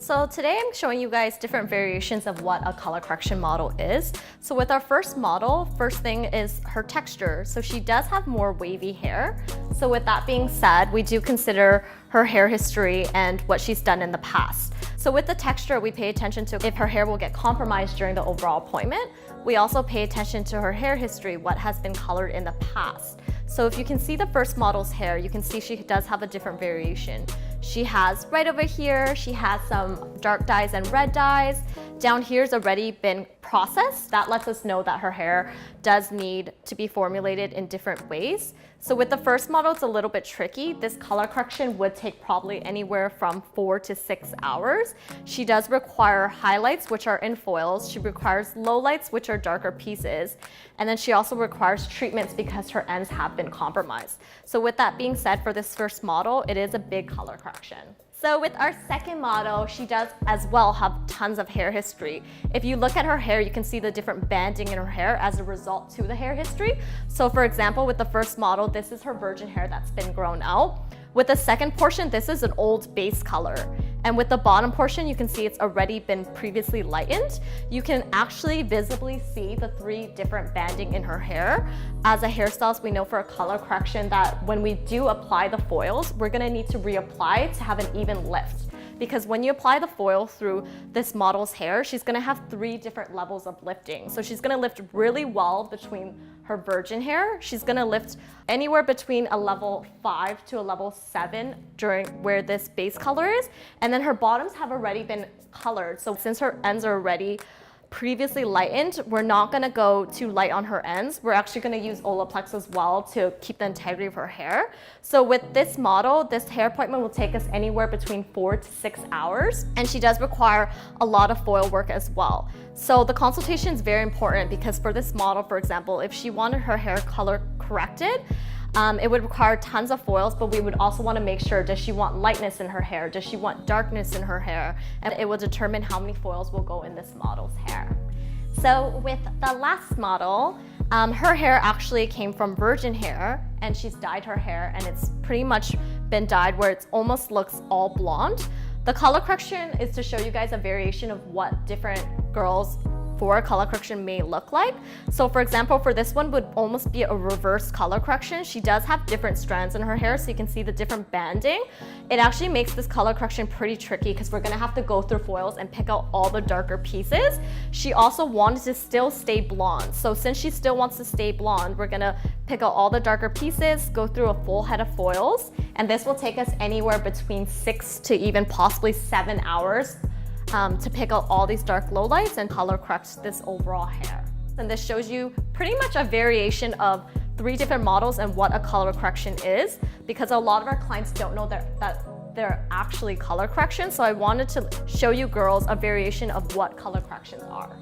So today I'm showing you guys different variations of what a color correction model is. So with our first model, first thing is her texture. So she does have more wavy hair. So with that being said, we do consider her hair history and what she's done in the past. So with the texture, we pay attention to if her hair will get compromised during the overall appointment. We also pay attention to her hair history, what has been colored in the past. So if you can see the first model's hair, you can see she does have a different variation. She has right over here, she has some dark dyes and red dyes. Down here's already been processed. That lets us know that her hair does need to be formulated in different ways. So with the first model, it's a little bit tricky. This color correction would take probably anywhere from 4 to 6 hours. She does require highlights, which are in foils. She requires lowlights, which are darker pieces. And then she also requires treatments because her ends have been compromised. So with that being said, for this first model, it is a big color correction. So with our second model, she does as well have tons of hair history. If you look at her hair, you can see the different banding in her hair as a result to the hair history. So for example, with the first model, this is her virgin hair that's been grown out. With the second portion, this is an old base color. And with the bottom portion, you can see it's already been previously lightened. You can actually visibly see the 3 different banding in her hair. As a hairstylist, we know for a color correction that when we do apply the foils, we're gonna need to reapply to have an even lift. Because when you apply the foil through this model's hair, she's gonna have 3 different levels of lifting. So she's gonna lift really well between her virgin hair. She's gonna lift anywhere between a level 5 to a level 7 during where this base color is. And then her bottoms have already been colored. So since her ends are already previously lightened, we're not gonna go too light on her ends. We're actually gonna use Olaplex as well to keep the integrity of her hair. So with this model, this hair appointment will take us anywhere between 4 to 6 hours. And she does require a lot of foil work as well. So the consultation is very important because for this model, for example, if she wanted her hair color corrected, it would require tons of foils, but we would also want to make sure, does she want lightness in her hair? Does she want darkness in her hair? And it will determine how many foils will go in this model's hair. So with the last model, her hair actually came from virgin hair and she's dyed her hair and it's pretty much been dyed where it almost looks all blonde. The color correction is to show you guys a variation of what different girls for a color correction may look like. So for example, for this one would almost be a reverse color correction. She does have different strands in her hair, so you can see the different banding. It actually makes this color correction pretty tricky because we're gonna have to go through foils and pick out all the darker pieces. She also wanted to still stay blonde. So since she still wants to stay blonde, we're gonna pick out all the darker pieces, go through a full head of foils, and this will take us anywhere between 6 to even possibly 7 hours to pick out all these dark lowlights and color correct this overall hair. And this shows you pretty much a variation of 3 different models and what a color correction is, because a lot of our clients don't know that they're actually color corrections. So I wanted to show you girls a variation of what color corrections are.